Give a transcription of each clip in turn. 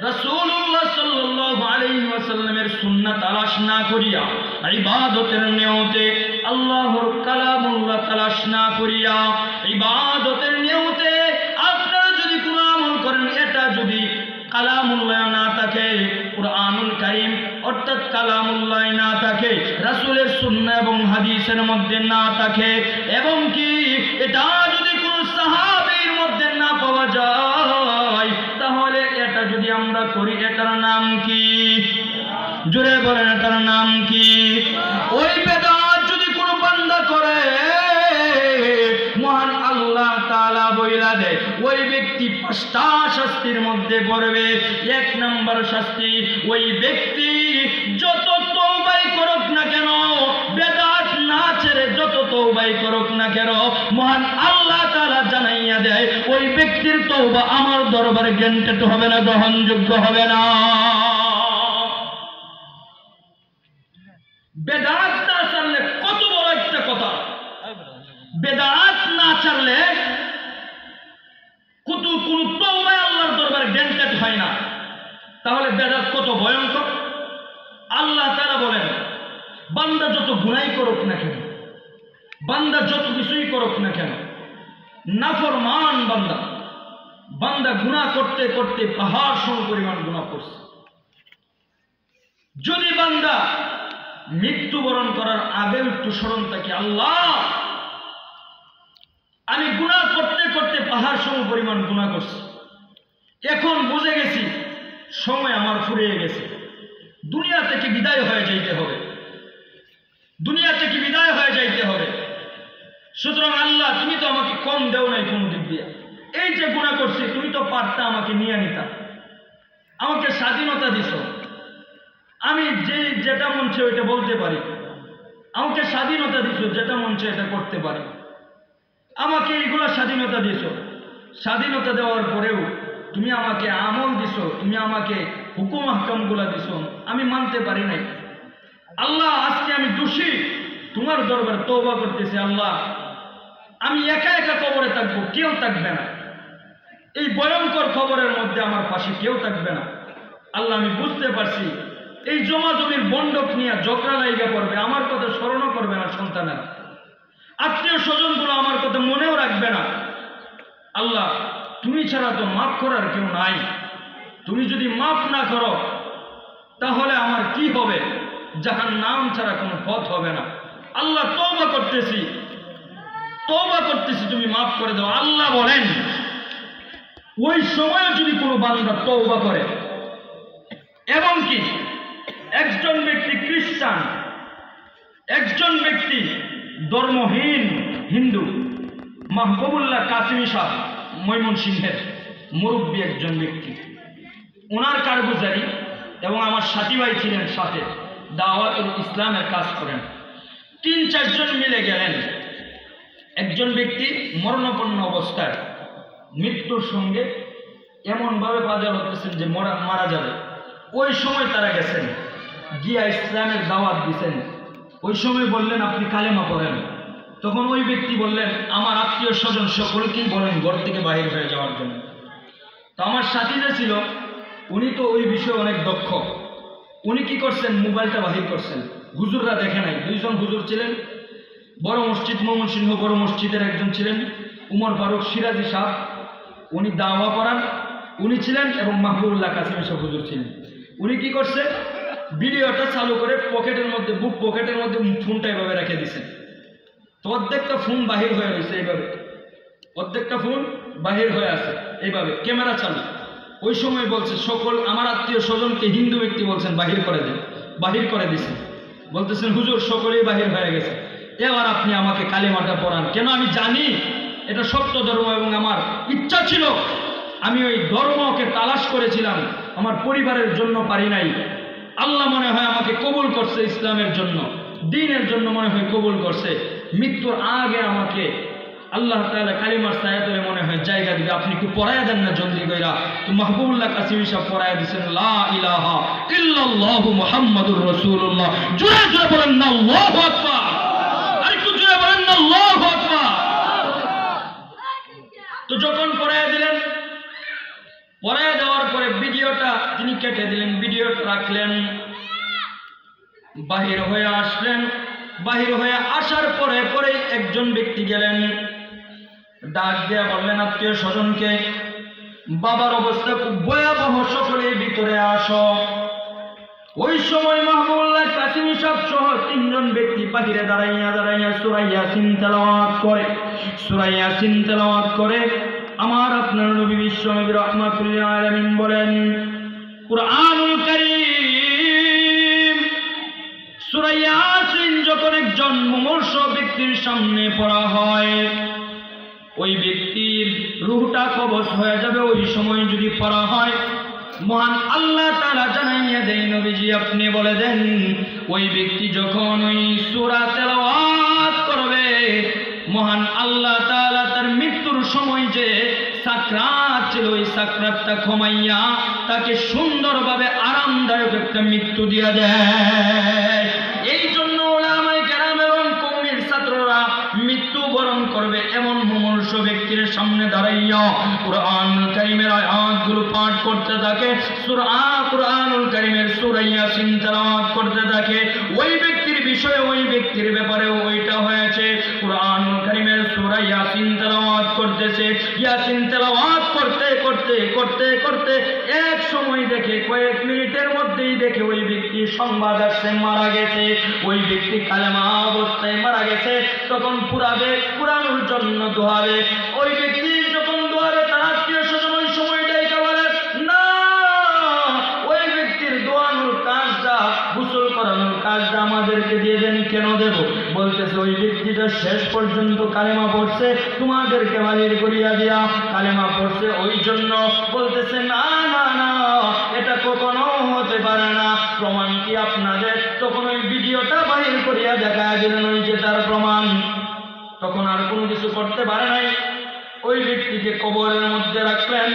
রাসূলুল্লাহ সাল্লাল্লাহু আলাইহি ওয়াসাল্লামের সুন্নাত তালাশ না করিয়া, ইবাদতের নিয়তে আল্লাহর কালামুল্লাহ তালাশ না করিয়া, ইবাদতের নিয়তে আপনারা যদি কোনো আমল করেন, এটা যদি কালামুল্লাহ না থাকে, কুরআনুল কারীম অর্থাৎ কালামুল্লাহ না থাকে, রাসূলের সুন্নাহ এবং হাদিসের মধ্যে না থাকে, এবং কি এটা যদি কোনো সাহাবীর মধ্যে না পাওয়া যায়, তাহলে এটা যদি আমরা করি, এটার নাম কি? জোরে বলেন, এটার নাম কি? ওই বেদাত যদি কোনো বান্দা করে, মহান আল্লাহ তাআলা বইলা দেয় ওই ব্যক্তি 5টা শাস্তির মধ্যে পড়বে। 1 নম্বর শাস্তি, ওই ব্যক্তি যত তওবাই করুক না কেন, বেদাত না ছেড়ে যত তওবাই করুক না কেন, মহান আল্লাহ তাআলা জানাইয়া দেয় ওই ব্যক্তির তওবা আমার দরবারে গ্রহণযোগ্য হবে না, গ্রহণযোগ্য হবে না। বেদাত না ছাড়লে কত বড় একটা কথা! বেদাত না ছাড়লে কোন তওবায় আল্লাহর দরবারে গ্রহণযোগ্য হয় না। তাহলে বেদাত কত ভয়ঙ্কর! আল্লাহ তাআলা বলেন, বান্দা যত গুনাহ করুক না কেন, বান্দা যত কিছুই করুক না কেন, নাফরমান বান্দা গুনাহ করতে করতে পাহাড় সম পরিমাণ গুনাহ করছে। যদি বান্দা মৃত্যুবরণ করার আগে একটু স্মরণ থাকে, আল্লাহ আমি গুনাহ করতে করতে পাহাড় সম পরিমাণ গুনাহ করছি, এখন বুঝে গেছি সময় আমার ফুরিয়ে গেছে, দুনিয়া থেকে বিদায় হয়ে যাইতে হবে, দুনিয়া থেকে বিদায় হয়ে যাইতে হবে। সুতরাং আল্লাহ তুমি তো আমাকে কম দেও নাই কোন দিক দিয়ে, এই যে গুনাহ করছি তুমি তো পারতা আমাকে নিয়ে নিতা, আমাকে স্বাধীনতা দিছ, আমি যেটা মন চায় ওইটা বলতে পারি, আমাকে স্বাধীনতা দিছ, যেটা মন চায় এটা করতে পারি, আমাকে এইগুলা স্বাধীনতা দিছ। স্বাধীনতা দেওয়ার পরেও তুমি আমাকে আমল দিছ, তুমি আমাকে হুকুম আহকামগুলা দিছ, আমি মানতে পারি নাই। আল্লাহ আজকে আমি দোষী, তোমার দরবারে তওবা করতেছি। আল্লাহ আমি একা একা কবরে থাকবো, কেউ থাকবে না, এই ভয়ঙ্কর কবরের মধ্যে আমার পাশে কেউ থাকবে না। আল্লাহ আমি বুঝতে পারছি এই জমা জমির বন্ধক নিয়ে ঝগড়া লাইগা পড়বে, আমার কথা স্মরণও করবে না সন্তানেরা, আত্মীয় স্বজনগুলো আমার কথা মনেও রাখবে না। আল্লাহ তুমি ছাড়া তো মাফ করার কেউ নাই, তুমি যদি মাফ না করো তাহলে আমার কি হবে? জাহান্নাম ছাড়া কোনো পথ হবে না। আল্লাহ তওবা করতেছি, তুমি মাফ করে দাও। আল্লাহ বলেন ওই সময় যদি কোনো বান্দা তওবা করে, এবং কি একজন ব্যক্তি খ্রিস্টান, একজন ব্যক্তি ধর্মহীন হিন্দু, মাহবুবুল্লাহ কাসিমি সাহেব ময়মনসিংহের মুরব্বী একজন ব্যক্তি, ওনার কারগুজারি এবং আমার সাথী ভাই ছিলেন সাথে, দাওয়াতুল ইসলামের কাজ করেন, 3-4 জন মিলে গেলেন। একজন ব্যক্তি মরণাপন্ন অবস্থায় মৃত্যুর সঙ্গে এমনভাবে বাজার হতেছেন যে মারা যাবে, ওই সময় তারা গেছেন, গিয়া ইসলামের দাওয়াত দিচ্ছেন। ওই সময় বললেন আপনি কালেমা পড়েন। তখন ওই ব্যক্তি বললেন আমার আত্মীয় স্বজন সকলকেই বলেন ঘর থেকে বাহির হয়ে যাওয়ার জন্য। তো আমার সাথী যে ছিল উনি তো ওই বিষয়ে অনেক দক্ষ, উনি কি করছেন, মোবাইলটা বাহির করছেন, হুজুররা দেখে নাই। 2 জন হুজুর ছিলেন, বড় মসজিদ ময়মনসিংহ বড় মসজিদের একজন ছিলেন উমর ফারুক সিরাজি সাহেব, উনি দাওয়া করান উনি ছিলেন, এবং মাহবুবুল্লাহ কাসিমি সাহেব হুজুর ছিলেন। উনি কি করছে, ভিডিওটা চালু করে পকেটের মধ্যে, বুক পকেটের মধ্যে ফোনটা এভাবে রেখে দিয়েছেন। তো অর্ধেকটা ফোন বাহির হয়ে রয়েছে এইভাবে, অর্ধেকটা ফোন বাহির হয়ে আছে এইভাবে, ক্যামেরা চালু। ওই সময় বলছে সকল আমার আত্মীয় স্বজনকে, হিন্দু ব্যক্তি বলছেন বাহির করে দেন, বাহির করে দিছেন, বলতেছেন হুজুর সকলেই বাহির হয়ে গেছে, এবার আপনি আমাকে কালিমাটা পড়ান। কেন আমি জানি এটা সত্য ধর্ম, এবং আমার ইচ্ছা ছিল, আমি ওই ধর্মকে তালাশ করেছিলাম, আমার পরিবারের জন্য পারি নাই। আল্লাহ মনে হয় আমাকে কবুল করছে, ইসলামের জন্য দ্বীনের জন্য মনে হয় কবুল করছে। মৃত্যুর আগে আমাকে আল্লাহ তাআলা কালিমার ছায়াতলে মনে হয় জায়গা দিবে, আপনি একটু পড়ায়া দেন না জলদি কইরা। তো মাহবুবুল্লাহ কাসিমি সাহেব পড়ায়া দিয়েছেন লা ইলাহা ইল্লাল্লাহু মুহাম্মাদুর রাসূলুল্লাহ। জোরে জোরে বলেন না আল্লাহু আকবার, আরেকটু জোরে বলেন না আল্লাহু আকবার। তো যখন পড়ায়া দিলেন, পড়ায় দেওয়ার পরে ভিডিওটা তিনি কেটে দিলেন, ভিডিওটা রাখলেন, বাহির হয়ে আসলেন। বাহির হয়ে আসার পরে পরে একজন ব্যক্তি গেলেন, ডাক দেয়া বললেন আত্মীয় স্বজনকে, বাবার অবস্থা খুব ভয়াবহ, সকলে ভিতরে আসো। ওই সময় মাহবুবুল্লাহ কাসিমি সাহেব সহ তিনজন ব্যক্তি বাহিরে দাঁড়াইয়া দাঁড়াইয়া সূরা ইয়াসিন তেলাওয়াত করে। সূরা ইয়াসিন তেলাওয়াত করে আমার আপনার নবী বিশ্বনবী রাহমাতুল লিল আলামিন বলেন, কুরআনুল কারীম সূরা ইয়াসিন যখন একজন মুমূর্ষ ব্যক্তির সামনে পড়া হয়, ওই ব্যক্তির রূহটা কবজ হয়ে যাবে। ওই সময় যদি পড়া হয়, মহান আল্লাহ তাআলা জানাইয়া দেন, নবীজি আপনি বলে দেন, ওই ব্যক্তি যখন ওই সূরা তেলাওয়াত করবে, মহান আল্লাহ তাআলা তার মৃত্যুর সময় যে সাকরাত ছিল, ওই সাকরাতটা কমাইয়া তাকে সুন্দরভাবে আরামদায়ক একটা মৃত্যু দিয়া দেয়। এই জন্য উলামায়ে কেরাম এবং কওমের ছাত্ররা মৃত্যুবরণ করবে এমন মুমূর্ষ ব্যক্তির সামনে দাঁড়াইয়া কুরআনুল কারীমের আয়াতগুলো পাঠ করতে থাকে, কুরআনুল কারীমের সূরা ইয়াসিন তেলাওয়াত করতে থাকে। ওই ব্যক্তির বিষয়ে, ওই ব্যক্তির ব্যাপারে ওইটা হয়েছে। কুরআনুল কারীমের সূরা ইয়াসিন তেলাওয়াত করতেছে, ইয়াসিন তেলাওয়াত করতে করতে করতে করতে এক সময় দেখে, কয়েক মিনিটের মধ্যেই দেখে ওই ব্যক্তি সংবাদ আসছে মারা গেছে। ওই ব্যক্তি কালেমা অবস্থায় মারা গেছে। তখন পুরানোর জন্য দোয়াবে। ওই ব্যক্তি যখন দোয়াবে, তার আত্মীয় স্বজন ওই সময়টাই বলে, না, ওই ব্যক্তির দোয়ানোর কাজটা, গোসল করানোর কাজটা আমাদেরকে দিয়ে দেন। কেন দেব? বলতেছে ওই ব্যক্তিটা শেষ পর্যন্ত কালেমা পড়ছে, তোমাদেরকে বাহির করিয়া দিয়া কালেমা পড়ছে, ওই জন্য। বলতেছে না না না, এটা কখনো হতে পারে না। প্রমাণ কি আপনাদের? তখন ওই ভিডিওটা বাহির করিয়া দেখা দিলেন, ওই যে তার প্রমাণ। তখন আর কোনো কিছু করতে পারে নাই। ওই ব্যক্তিকে কবরের মধ্যে রাখলেন।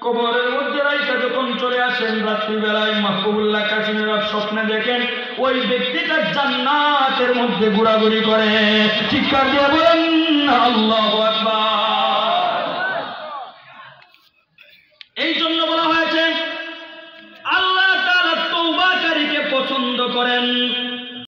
কবরের মধ্যে রাইখা যখন চলে আসেন রাত্রিবেলায়, মাহবুবুল্লাহ কাসিমি সাহেব স্বপ্নে দেখেন ওই ব্যক্তিটা জান্নাতের মধ্যে ঘোরাঘুরি করে। চিৎকার দিয়ে বলেন আল্লাহু আকবার।